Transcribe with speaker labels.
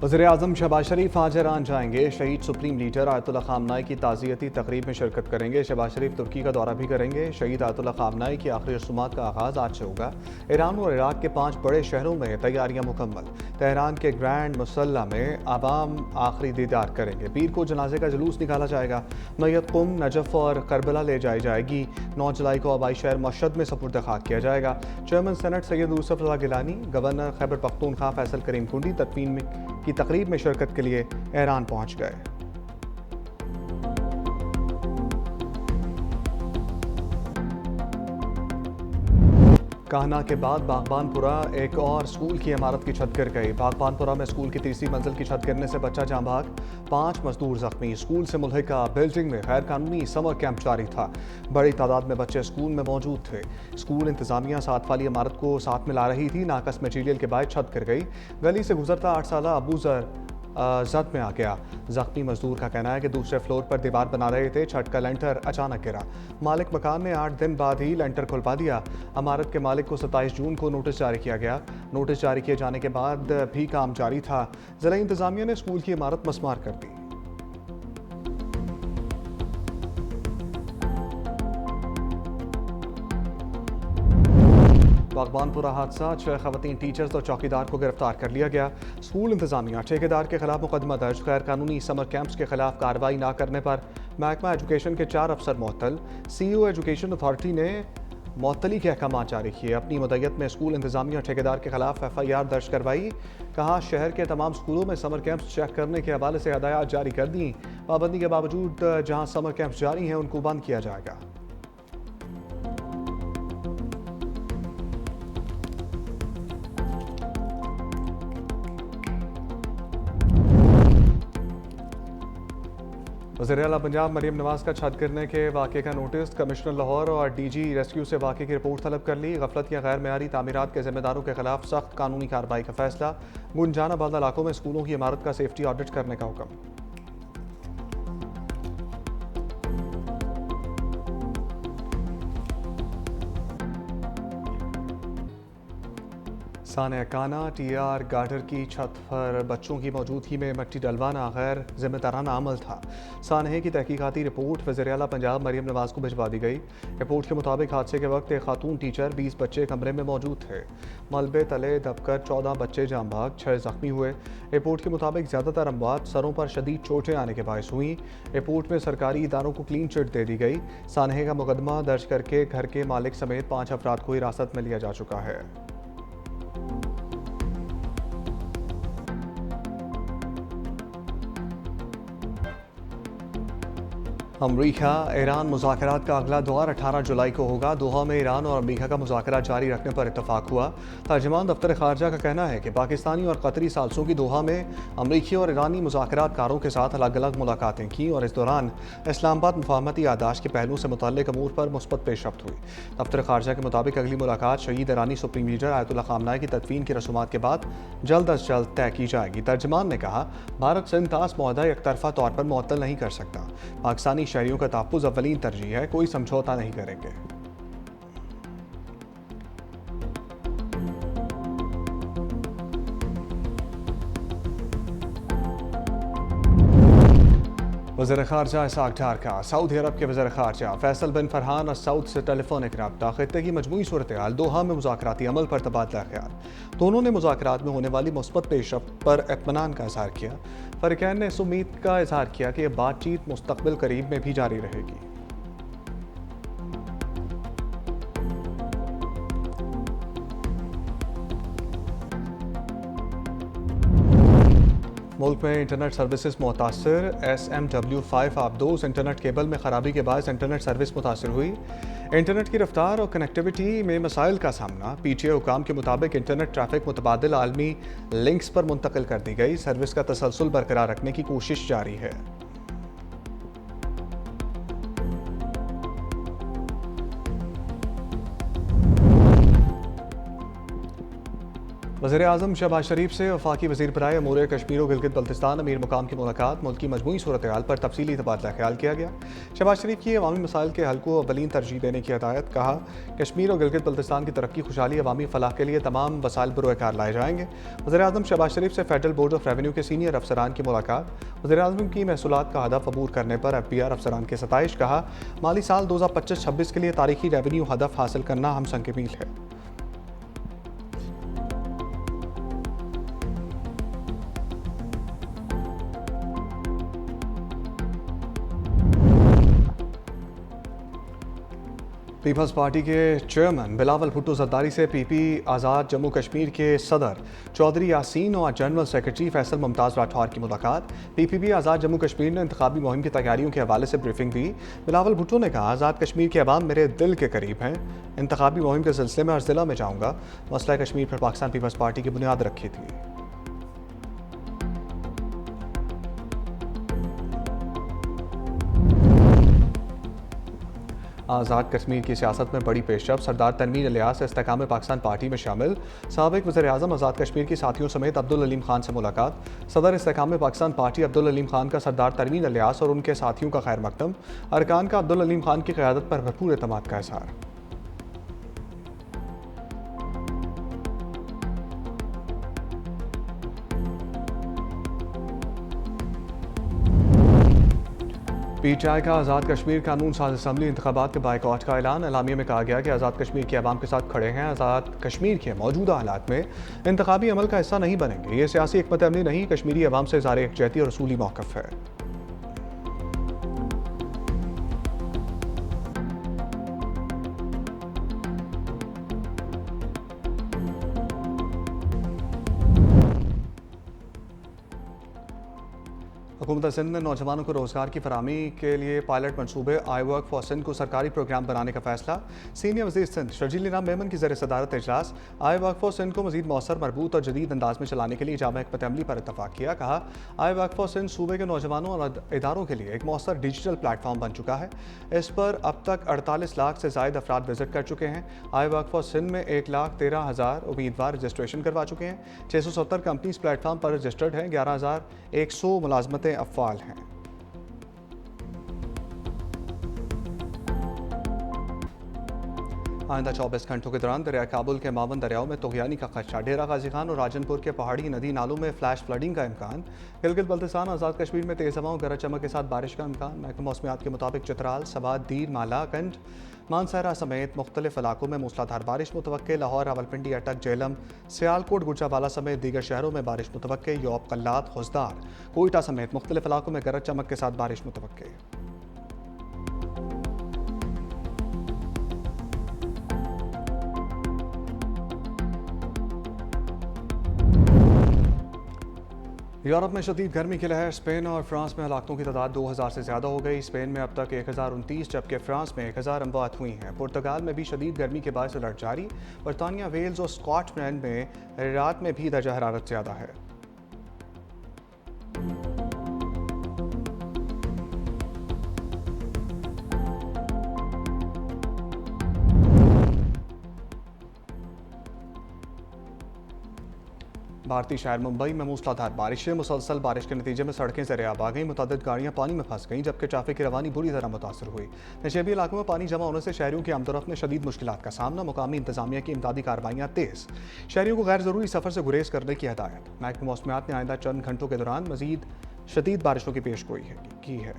Speaker 1: वज़ीर-ए-आज़म शहबाज शरीफ आज ईरान जाएंगे। शहीद सुप्रीम लीडर आयतुल्लाह ख़ामनाई की ताज़ियती तकरीब में शिरकत करेंगे। शहबाज शरीफ तुर्की का दौरा भी करेंगे। शहीद आयतुल्लाह ख़ामनाई की आखिरी रसूमात का आगाज़ आज से होगा। ईरान और इराक़ के 5 बड़े शहरों में तैयारियां मुकम्मल। तेहरान के ग्रैंड मुसल्ला में आवाम आखिरी दीदार करेंगे। पीर को जनाजे का जुलूस निकाला जाएगा। मैयत कुम, नजफ़ और करबला ले जाई जाएगी। 9 जुलाई को आबाई शहर मशहद में सपुर्द खाक किया जाएगा। चेयरमैन सेनेट सैयद यूसुफ रज़ा गिलानी, गवर्नर खैबर पख्तूनख्वा फैसल करीम कुंडी तदफीन की तकरीब में शिरकत के लिए ईरान पहुंच गए। काहना के बाद बागबानपुरा एक और स्कूल की इमारत की छत गिर गई। बागबानपुरा में स्कूल की तीसरी मंजिल की छत गिरने से बच्चा जाँ भाग, 5 मजदूर जख्मी। स्कूल से मुल्हिका बिल्डिंग में गैर कानूनी समर कैंप जारी था। बड़ी तादाद में बच्चे स्कूल में मौजूद थे। स्कूल इंतजामिया 7 वाली इमारत को साथ में ला रही थी। नाकस मटीरियल के बाद छत गिर गई। गली से गुजरता 8 साला अबूजर जद में आ गया। जख्मी मजदूर का कहना है कि दूसरे फ्लोर पर दीवार बना रहे थे। छत का लेंटर अचानक गिरा। मालिक मकान ने 8 दिन बाद ही लेंटर खुलवा दिया। इमारत के मालिक को 27 जून को नोटिस जारी किया गया। नोटिस जारी किए जाने के बाद भी काम जारी था। जिला इंतजामिया ने स्कूल की इमारत मस्मार कर दी। बागबानपुरा हादसा, 6 खवातीन टीचर्स और चौकीदार को गिरफ्तार कर लिया गया। स्कूल इंतजामिया ठेकेदार के खिलाफ मुकदमा दर्ज। गैर कानूनी समर कैंप्स के खिलाफ कार्रवाई न करने पर महकमा एजुकेशन के 4 अफसर मुअत्तल। CEO एजुकेशन अथॉरिटी ने मुअत्तली के अहकाम जारी किए। अपनी मुद्दत में स्कूल इंतजामिया ठेकेदार के खिलाफ FIR दर्ज करवाई। कहा, शहर के तमाम स्कूलों में समर कैंप्स चेक करने के हवाले से हदायत जारी कर दी। पाबंदी के बावजूद जहां समर कैंप्स जारी हैं उनको बंद किया जाएगा। वज़ीर-ए-आला पंजाब मरियम नवाज का छत गिरने के वाक़े का नोटिस। कमिश्नर लाहौर और DG रेस्क्यू से वाक़े की रिपोर्ट तलब कर ली। गफलत या गैर मेयारी तामीरात के जिम्मेदारों के खिलाफ सख्त कानूनी कार्रवाई का फैसला। गुंजाना बादा इलाकों में स्कूलों की इमारत का सेफ्टी ऑडिट करने का हुक्म। साने-काना TR गार्डर की छत पर बच्चों की मौजूदगी में मिट्टी डलवाना गैर जिम्मेदाराना अमल था। सानहे की तहकीकाती रिपोर्ट वज़ीर-ए-आला पंजाब मरियम नवाज को भिजवा दी गई। रिपोर्ट के मुताबिक हादसे के वक्त एक खातून टीचर, 20 बच्चे कमरे में मौजूद थे। मलबे तले दबकर 14 बच्चे जाँ भाग, 6 जख्मी हुए। रिपोर्ट के मुताबिक ज़्यादातर अमवात सरों पर शदीद चोटें आने के बायस हुई। रिपोर्ट में सरकारी इदारों को क्लीन चिट दे दी गई। सानहे का मुकदमा दर्ज करके घर के मालिक समेत 5 अफराद को हिरासत में लिया जा चुका है। अमरीका ईरान मुज़ाकरात का अगला दौर 18 जुलाई को होगा। दोहा में ईरान और अमरीका का मुज़ाकरात जारी रखने पर इत्तफाक हुआ। तर्जुमान दफ्तर ख़ारजा का कहना है कि पाकिस्तानी और कतरी सालसों की दोहा में अमरीकी और ईरानी मुज़ाकरातकारों के साथ अलग अलग मुलाकातें की और इस दौरान इस्लामाबाद मुफाहमती यादाश्त के पहलू से मुतल्लिक़ अमूर पर मुस्बत पेशरफ्त हुई। दफ्तर ख़ारजा के मुताबिक अगली मुलाकात शहीद ईरानी सुप्रीम लीडर आयतुल्लाह ख़ामनाई की तदफीन की रसूमात के बाद जल्द अज जल्द तय की जाएगी। तर्जुमान ने कहा, भारत सिंध तास मुआहदा एकतरफ़ा तौर पर मुअत्तल नहीं कर सकता। पाकिस्तानी शहरियों का तहफ़्फ़ुज़ अव्वलीन तरजीह है, कोई समझौता नहीं करेंगे। वज़ीर ख़ारजा इसहाक़ डार का सऊदी अरब के वज़ीर ख़ारजा फैसल बिन फरहान और सऊद से टेलीफोनिक रब्ता। ख़ित्ते की मजमूई सूरत हाल, दोहा में मुज़ाकराती अमल पर तबादला ख़्याल। दोनों ने मुज़ाकरात में होने वाली मुस्बत पेशरफ्त पर इत्मीनान का इज़हार किया। फ़रीक़ैन ने इस उम्मीद का इज़हार किया कि यह बातचीत मुस्तक़बिल करीब में भी जारी रहेगी। मुल्क में इंटरनेट सर्विसेज मुतासर। SMW5 आबदोज़ इंटरनेट केबल में ख़राबी के बाद इंटरनेट सर्विस मुतासर हुई। इंटरनेट की रफ्तार और कनेक्टिविटी में मसाइल का सामना। PTA हुकाम के मुताबिक इंटरनेट ट्रैफिक मुतबादिल आलमी लिंक्स पर मुंतकिल कर दी गई। सर्विस का तसलसल बरकरार रखने की कोशिश जारी है। वज़ीर-ए-आज़म शहबाज शरीफ से वफाकी वज़ीर बराए अमूर कश्मीर और गिलगित बल्तिस्तान अमीर मुकाम की मुलाकात। मुल्क की मजमूई सूरत हाल पर तफसीली तबादला ख्याल किया गया। शहबाज शरीफ की अवामी मसाइल के हल को अवलीन तरजीह देने की हदायत। कहा, कश्मीर और गिलगित बल्तिस्तान की तरक्की, खुशहाली, अवामी फलाह के लिए तमाम वसाइल बरोकार लाए जाएंगे। वज़ीर-ए-आज़म शहबाज शरीफ से फेडरल बोर्ड ऑफ रेवेन्यू के सीनियर अफसरान की मुलाकात। वज़ीर-ए-आज़म की महसूलात का हदफ अबूर करने पर FBR अफसरान की सताइश। कहा, माली साल 2025-26 के लिए तारीखी रेवेन्यू हदफ हासिल करना हम संग मील है। पीपल्स पार्टी के चेयरमैन बिलावल भुट्टो जरदारी से PP आज़ाद जम्मू कश्मीर के सदर चौधरी यासीन और जनरल सेक्रेटरी फैसल मुमताज़ राठौर की मुलाकात। PPP आज़ाद जम्मू कश्मीर ने इंतखाबी मुहिम की तैयारियों के हवाले से ब्रीफिंग दी। बिलावल भुट्टो ने कहा, आज़ाद कश्मीर के अवाम मेरे दिल के करीब हैं। इंतखाबी मुहिम के सिलसिले में हर ज़िला में जाऊँगा। मसला कश्मीर पर पाकिस्तान पीपल्स पार्टी की बुनियाद रखी थी। आज़ाद कश्मीर की सियासत में बड़ी पेशरफ। सरदार तनवीर इलियास इस्तेकाम पाकिस्तान पार्टी में शामिल। साबिक वज़ीर-ए-आज़म आज़ाद कश्मीर की साथियों समेत अब्दुल अलीम खान से मुलाकात। सदर इस्तेकाम पाकिस्तान पार्टी अब्दुल अलीम खान का सरदार तनवीर इलियास और उनके साथियों का खैर मकदम। अरकान का अब्दुल अलीम खान की क़यादत पर भरपूर एतमाद का इज़हार। PTI का आज़ाद कश्मीर कानून साज असम्बली इंतखाबात के बाइकआउट का ऐलान। एलामिया में कहा गया कि आज़ाद कश्मीर के अवाम के साथ खड़े हैं। आज़ाद कश्मीर के मौजूदा हालात में इंतखाबी अमल का हिस्सा नहीं बनेंगे। ये सियासी हिकमत अमली नहीं, कश्मीरी अवाम से इज़हार यकजहती और रसूली मौक़िफ़ है। हुकूमत सिंध ने नौजवानों को रोजगार की फराहमी के लिए पायलट मनसूबे आई वर्क फॉर सिंध को सरकारी प्रोग्राम बनाने का फैसला। सीनियर वज़ीर सिंध शर्जील नाम मेमन की ज़र सदारत इजलास। आई वर्क फॉर सिंध को मज़ीद मौसर, मरबूत और जदीद अंदाज में चलाने के लिए जामा हिकमत अमली पर इतफाक़ किया। कहा, आई वर्क फॉर सिंध सूबे के नौजवानों और इदारों के लिए एक मौसर डिजिटल प्लेटफॉर्म बन चुका है। इस पर अब तक 48 लाख से ज़ायद अफराद विजिट कर चुके हैं। आई वर्क फॉर सिंध में 1,13,000 उम्मीदवार रजिस्ट्रेशन करवा चुके हैं। 670 कंपनीज प्लेटफॉर्म पर रजिस्टर्ड हैं। 11,100 मुलाजमतें अफ़ाल हैं। आइंदा 24 घंटों के दौरान दरिया काबुल के मावन दरियाओं में तोगयानी का खदशा। डेरा गाजी खान और राजनपुर के पहाड़ी नदी नालों में फ्लैश फ्लडिंग का इम्कान। गिलगित बल्तिस्तान आज़ाद कश्मीर में तेज़ हवाओं, गरज चमक के साथ बारिश का इम्कान। महकमा मौसमियात के मुताबिक चित्राल, सबाद, दीर, मालाकंड, मानसहरा समेत मुख्तलिफ इलाकों में मूसलाधार बारिश मुतवक्के। लाहौर, रावलपिंडी, अटक, जेलम, सियालकोट, गुजरावाला समेत दीगर शहरों में बारिश मुतवक्के। यौब, कल्लात, खुजदार, कोयटा समेत मुख्तलिफ इलाकों में गरज चमक के साथ बारिश मुतवक्के। यूरोप में शदीद गर्मी की लहर। स्पेन और फ्रांस में हलाकतों की तादाद 2000 से ज़्यादा हो गई। स्पेन में अब तक 1029 जबकि फ्रांस में 1000 अमवात हुई हैं। पुर्तगाल में भी शदीद गर्मी के बायस अलर्ट जारी। बरतानिया, वेल्स और स्कॉटलैंड में रात में भी दर्जा हरारत ज़्यादा है। भारतीय शहर मुंबई में मूसलाधार बारिशें। मुसलसल बारिश के नतीजे में सड़कें ज़र-ए-आब आ गईं। मुतअद्दिद गाड़ियां पानी में फंस गईं, जबकि ट्रैफिक की रवानी बुरी तरह मुतासर हुई। नशेबी इलाकों में पानी जमा होने से शहरियों की आमदोरफ्त में शदीद मुश्किलात का सामना। मुकामी इंतजामिया की इमदादी कार्रवाइयाँ तेज़। शहरियों को गैर ज़रूरी सफ़र से गुरेज करने की हदायत। महकमा मौसमियात ने आइंदा चंद घंटों के दौरान मज़ीद शदीद बारिशों की पेशगोई की है।